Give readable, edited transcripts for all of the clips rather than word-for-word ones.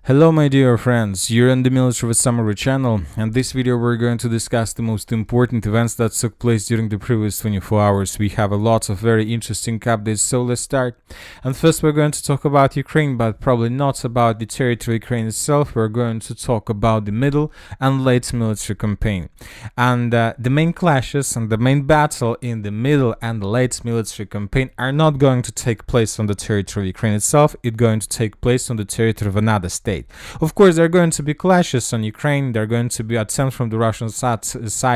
Hello my dear friends, you're on the Military Summary channel, and this video we're going to discuss the most important events that took place during the previous 24 hours. We have a lot of very interesting updates, so let's start. And first we're going to talk about Ukraine, but probably not about the territory Ukraine itself. We're going to talk about the middle and late military campaign. And the main clashes and the main battle in the middle and late military campaign are not going to take place on the territory of Ukraine itself. It's going to take place on the territory of another state. Of course, there are going to be clashes on Ukraine. There are going to be attempts from the Russian side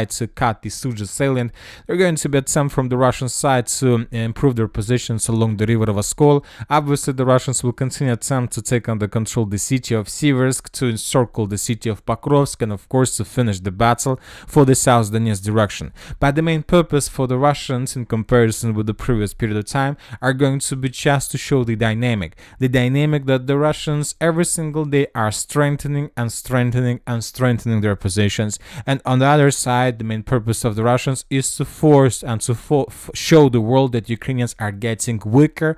to cut the Sudzha salient. There are going to be attempts from the Russian side to improve their positions along the river of Oskol. Obviously, the Russians will continue attempt to take under control the city of Siversk, to encircle the city of Pokrovsk, and of course to finish the battle for the South Donetsk direction. But the main purpose for the Russians, in comparison with the previous period of time, are going to be just to show the dynamic that the Russians every single day are strengthening their positions. And on the other side, the main purpose of the Russians is to force and to show the world that Ukrainians are getting weaker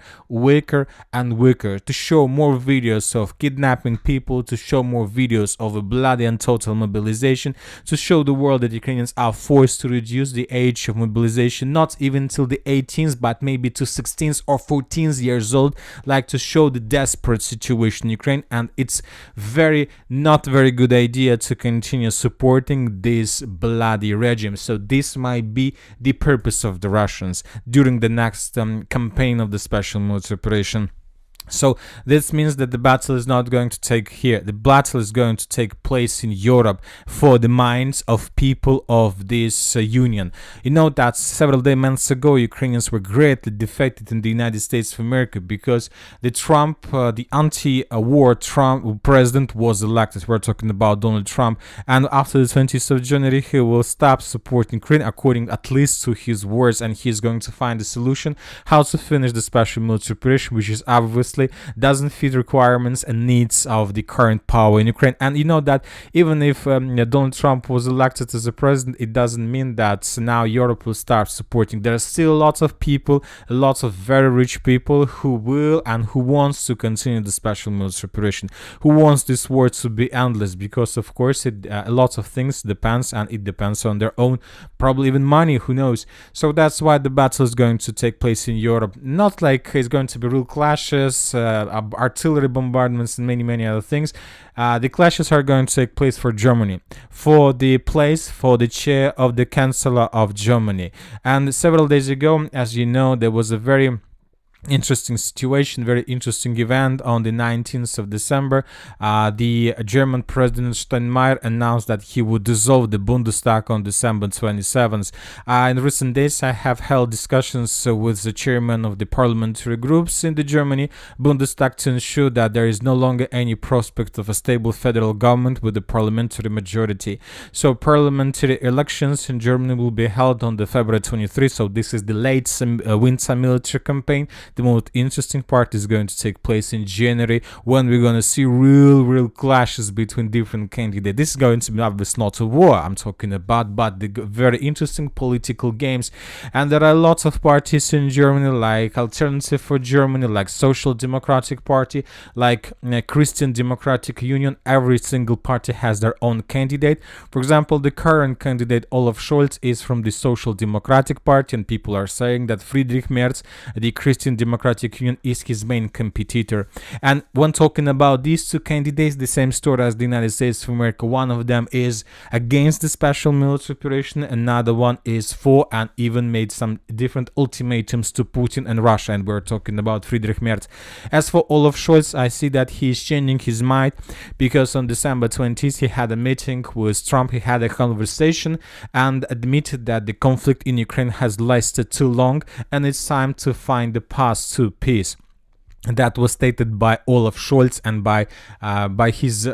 and weaker, to show more videos of kidnapping people, to show more videos of a bloody and total mobilization, to show the world that Ukrainians are forced to reduce the age of mobilization, not even till the 18th, but maybe to 16th or 14th years old, like to show the desperate situation in Ukraine. And it's not very good idea to continue supporting this bloody regime. So this might be the purpose of the Russians during the next campaign of the special military operation. So this means that the battle is not going to take here. The battle is going to take place in Europe for the minds of people of this union. You know that several months ago, Ukrainians were greatly defeated in the United States of America because the anti-war Trump president was elected. We're talking about Donald Trump. And after the 20th of January, he will stop supporting Ukraine, according at least to his words, and he's going to find a solution how to finish the special military operation, which is obviously doesn't fit requirements and needs of the current power in Ukraine. And you know that even if Donald Trump was elected as a president, it doesn't mean that now Europe will start supporting. There are still lots of people, lots of very rich people who will and who wants to continue the special military operation, who wants this war to be endless, because of course a lot of things depends, and it depends on their own, probably even money, who knows. So that's why the battle is going to take place in Europe. Not like it's going to be real clashes, artillery bombardments, and many other things. The clashes are going to take place for Germany, for the chair of the Chancellor of Germany. And several days ago, as you know, there was a very interesting situation, very interesting event. On the 19th of December, the German President Steinmeier announced that he would dissolve the Bundestag on December 27th. In recent days, I have held discussions with the chairman of the parliamentary groups in the Germany Bundestag to ensure that there is no longer any prospect of a stable federal government with a parliamentary majority. So parliamentary elections in Germany will be held on the February 23. So this is the late winter military campaign. The most interesting part is going to take place in January, when we're going to see real clashes between different candidates. This is going to be obviously not a war I'm talking about, but the very interesting political games. And there are lots of parties in Germany, like Alternative for Germany, like Social Democratic Party, like Christian Democratic Union. Every single party has their own candidate. For example, the current candidate Olaf Scholz is from the Social Democratic Party, and people are saying that Friedrich Merz, the Christian Democratic Union, is his main competitor. And when talking about these two candidates, the same story as the United States of America. One of them is against the special military operation, another one is for, and even made some different ultimatums to Putin and Russia, and we're talking about Friedrich Merz. As for Olaf Scholz, I see that he is changing his mind, because on December 20th he had a meeting with Trump. He had a conversation and admitted that the conflict in Ukraine has lasted too long and it's time to find the path to peace. That was stated by Olaf Scholz and by his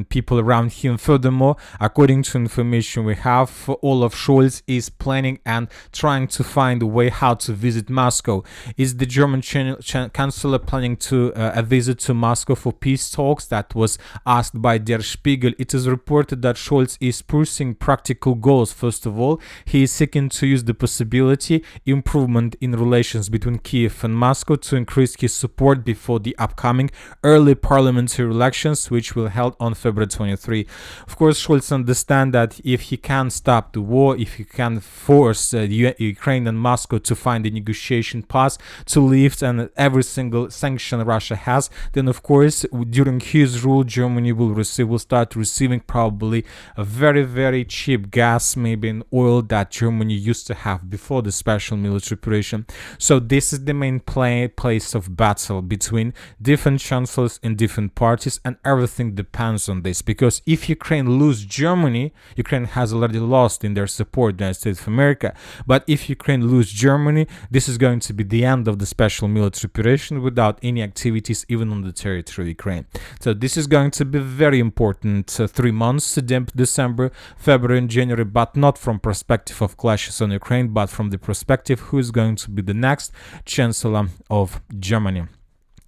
people around him. Furthermore, according to information we have, Olaf Scholz is planning and trying to find a way how to visit Moscow. Is the German chancellor planning to a visit to Moscow for peace talks? That was asked by Der Spiegel. It is reported that Scholz is pursuing practical goals. First of all, he is seeking to use the possibility improvement in relations between Kiev and Moscow to increase his support support before the upcoming early parliamentary elections, which will held on February 23. Of course, Scholz understands that if he can stop the war, if he can force Ukraine and Moscow to find a negotiation path to lift and every single sanction Russia has, then of course during his rule Germany will start receiving probably a very cheap gas, maybe an oil that Germany used to have before the special military operation. So this is the main place of battle between different chancellors in different parties, and everything depends on this, because if Ukraine lose Germany, Ukraine has already lost in their support the United States of America, but if Ukraine lose Germany, this is going to be the end of the special military operation without any activities even on the territory of Ukraine. So this is going to be very important 3 months, December, February and January, but not from perspective of clashes on Ukraine, but from the perspective who is going to be the next chancellor of Germany.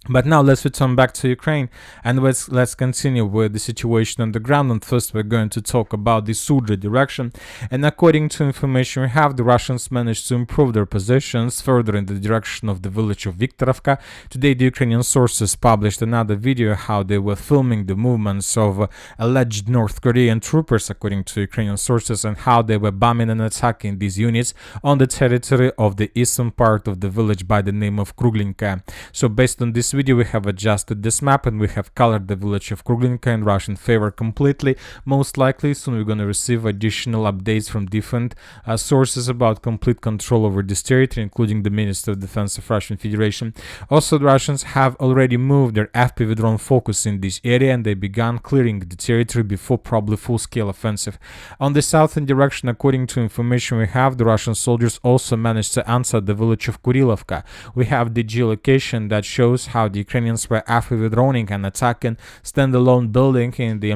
But now let's return back to Ukraine, and let's continue with the situation on the ground. And first we're going to talk about the Sudzha direction. And according to information we have, the Russians managed to improve their positions further in the direction of the village of Viktorovka. Today the Ukrainian sources published another video how they were filming the movements of alleged North Korean troopers, according to Ukrainian sources, and how they were bombing and attacking these units on the territory of the eastern part of the village by the name of Kruglinka. So based on this video we have adjusted this map and we have colored the village of Kruglinka in Russian favor completely. Most likely soon we're going to receive additional updates from different sources about complete control over this territory, including the Minister of Defense of Russian Federation. Also, the Russians have already moved their FPV drone focus in this area, and they began clearing the territory before probably full-scale offensive. On the southern direction, according to information we have, the Russian soldiers also managed to answer the village of Kurilovka. We have the geolocation that shows how the Ukrainians were FPV droning and attacking standalone building in the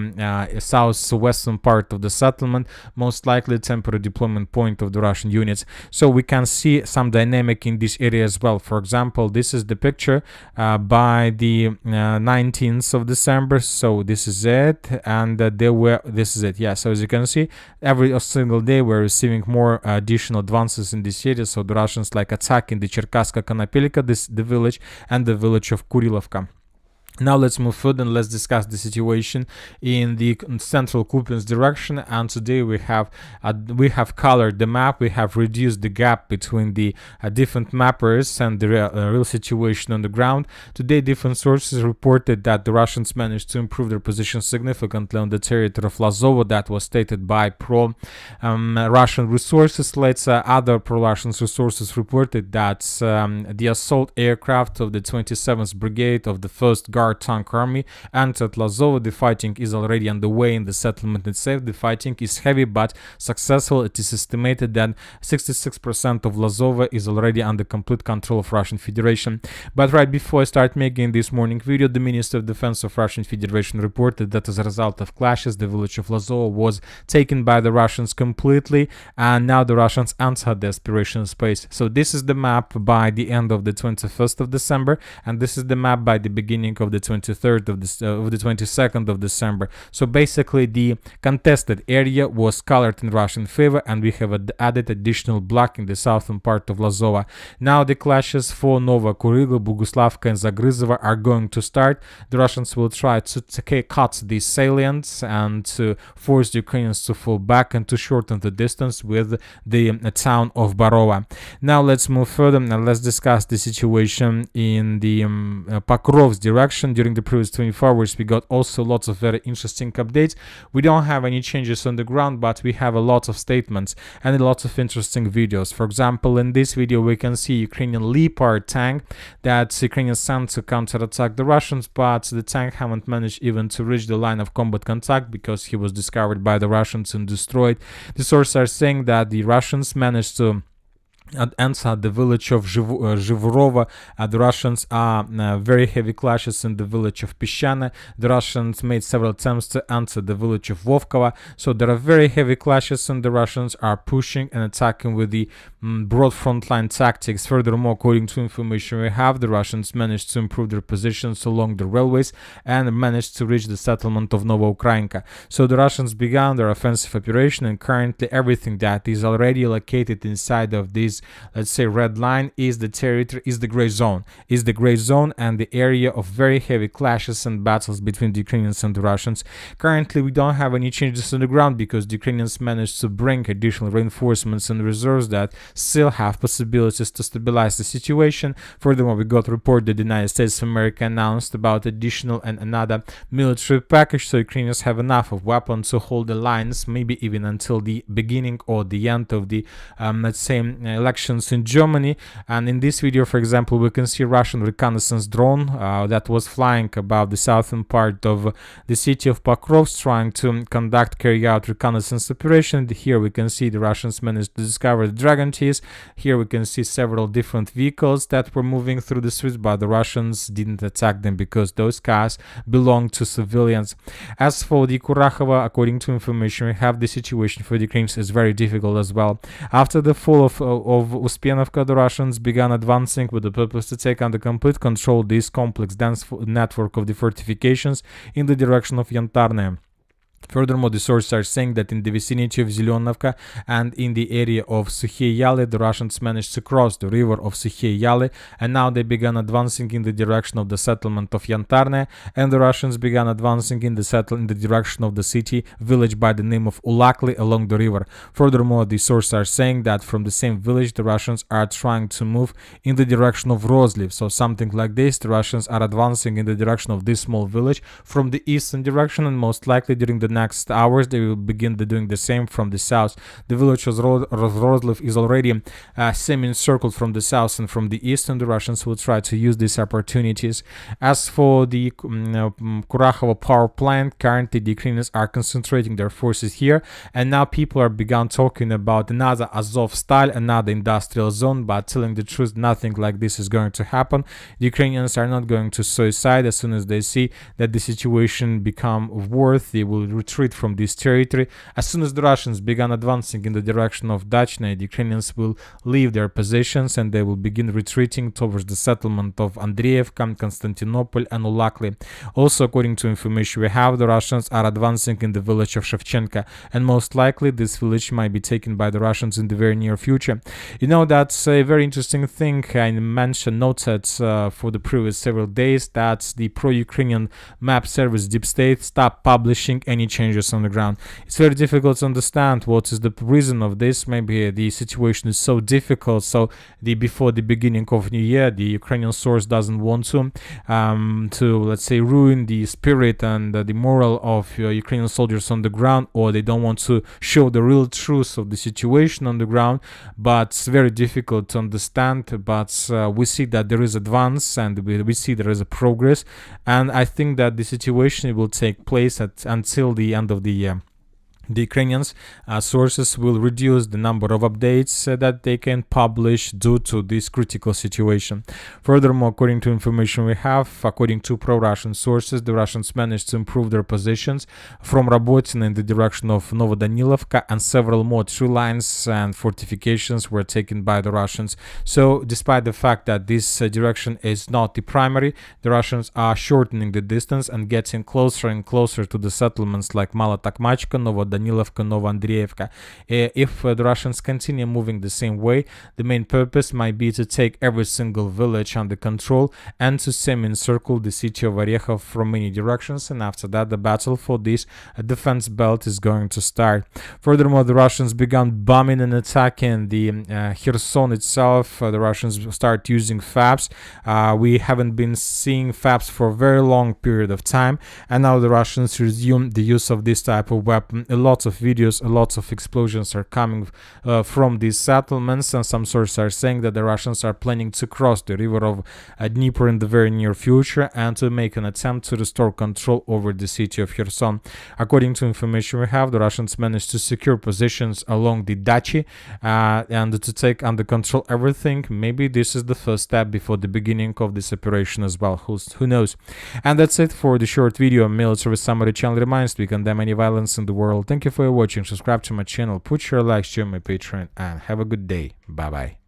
southwestern part of the settlement, most likely temporary deployment point of the Russian units. So we can see some dynamic in this area as well. For example, this is the picture by the 19th of December. So this is it, and this is it. Yeah, so as you can see, every single day we're receiving more additional advances in this area. So the Russians like attacking the Cherkaska Konopelka, the village, and the village of Kurilovka. Now let's move further and let's discuss the situation in the central Kupiansk direction. And today we have colored the map. We have reduced the gap between the different mappers and the real situation on the ground. Today, different sources reported that the Russians managed to improve their position significantly on the territory of Lozova. That was stated by pro-Russian resources. Later, other pro-Russian resources reported that the assault aircraft of the 27th Brigade of the 1st Guard Tank Army entered Lozova. The fighting is already underway in the settlement itself. The fighting is heavy but successful. It is estimated that 66% of Lozova is already under complete control of Russian Federation. But right before I start making this morning video, the Minister of Defense of Russian Federation reported that as a result of clashes, the village of Lozova was taken by the Russians completely, and now the Russians entered the aspiration space. So this is the map by the end of the 21st of December, and this is the map by the beginning of the 23rd of the 22nd of December. So basically the contested area was colored in Russian favor, and we have added additional block in the southern part of Lozova. Now the clashes for Nova Kuriga, Boguslavka and Zagryzovo are going to start. The Russians will try to cut these salients and to force the Ukrainians to fall back and to shorten the distance with the town of Barova. Now let's move further and let's discuss the situation in the Pokrovsk direction. During the previous 24 hours we got also lots of very interesting updates. We don't have any changes on the ground, but we have a lot of statements and a lot of interesting videos. For example, in this video we can see Ukrainian Leopard tank that Ukrainians sent to counterattack the Russians, but the tank haven't managed even to reach the line of combat contact because he was discovered by the Russians and destroyed. The sources are saying that the Russians managed to enter the village of Zhivorova. The Russians are very heavy clashes in the village of Peshchane. The Russians made several attempts to enter the village of Vovkova. So there are very heavy clashes, and the Russians are pushing and attacking with the broad frontline tactics. Furthermore, according to information we have, the Russians managed to improve their positions along the railways and managed to reach the settlement of Novoukrainka. So the Russians began their offensive operation, and currently everything that is already located inside of this this, let's say, red line is the territory, is the gray zone, and the area of very heavy clashes and battles between the Ukrainians and the Russians. Currently, we don't have any changes on the ground because the Ukrainians managed to bring additional reinforcements and reserves that still have possibilities to stabilize the situation. Furthermore, we got a report that the United States of America announced about additional and another military package, so Ukrainians have enough of weapons to hold the lines, maybe even until the beginning or the end of the, let's say, elections in Germany. And in this video, for example, we can see Russian reconnaissance drone that was flying above the southern part of the city of Pokrovsk, trying to carry out reconnaissance operation. Here we can see the Russians managed to discover the Dragon Tees. Here we can see several different vehicles that were moving through the streets, but the Russians didn't attack them because those cars belong to civilians. As for the Kurakhova, according to information we have, the situation for the Ukrainians is very difficult as well. After the fall of Uspienovka, the Russians began advancing with the purpose to take under complete control this complex dense network of the fortifications in the direction of Yantarne. Furthermore, the sources are saying that in the vicinity of Zelenovka and in the area of Sukhiye Yali, the Russians managed to cross the river of Sukhiye Yali, and now they began advancing in the direction of the settlement of Yantarne, and the Russians began advancing in the direction of the city village by the name of Ulakli along the river. Furthermore, the sources are saying that from the same village, the Russians are trying to move in the direction of Rozliv. So something like this, the Russians are advancing in the direction of this small village from the eastern direction, and most likely during the next hours they will begin doing the same from the south. The village of Rozliv is already semi-encircled from the south and from the east, and the Russians will try to use these opportunities. As for the Kurakhova power plant, currently the Ukrainians are concentrating their forces here, and now people are begun talking about another Azovstal, another industrial zone, but telling the truth, nothing like this is going to happen. The Ukrainians are not going to suicide. As soon as they see that the situation become worse, they will retreat from this territory. As soon as the Russians began advancing in the direction of Dachne, the Ukrainians will leave their positions and they will begin retreating towards the settlement of Andreevka, Constantinople and Ulakli. Also, according to information we have, the Russians are advancing in the village of Shevchenka, and most likely this village might be taken by the Russians in the very near future. You know, that's a very interesting thing. I noted for the previous several days that the pro-Ukrainian map service Deep State stopped publishing any changes on the ground. It's very difficult to understand what is the reason of this. Maybe the situation is so difficult, so before the beginning of New Year, the Ukrainian source doesn't want to let's say ruin the spirit and the moral of Ukrainian soldiers on the ground, or they don't want to show the real truth of the situation on the ground. But it's very difficult to understand. But we see that there is advance, and we see there is a progress, and I think that the situation will take place until the end of the year. The Ukrainians sources will reduce the number of updates that they can publish due to this critical situation. Furthermore, according to information we have, according to pro-Russian sources, the Russians managed to improve their positions from Robotina in the direction of Novodanilovka, and several more tree lines and fortifications were taken by the Russians. So despite the fact that this direction is not the primary, the Russians are shortening the distance and getting closer and closer to the settlements like Mala-Takmachka, Novodanilovka, Novoandreevka. If the Russians continue moving the same way, the main purpose might be to take every single village under control and to semi-encircle the city of Orekhov from many directions, and after that the battle for this defense belt is going to start. Furthermore, the Russians began bombing and attacking the Kherson itself. The Russians start using FABs. We haven't been seeing FABs for a very long period of time, and now the Russians resume the use of this type of weapon. Lots of videos, lots of explosions are coming from these settlements, and some sources are saying that the Russians are planning to cross the river of Dnieper in the very near future and to make an attempt to restore control over the city of Kherson. According to information we have, the Russians managed to secure positions along the Dachi and to take under control everything. Maybe this is the first step before the beginning of this operation as well. Who knows? And that's it for the short video. Military Summary channel reminds we condemn any violence in the world. Thank you for watching. Subscribe to my channel, put your likes, join my Patreon, and have a good day. Bye bye.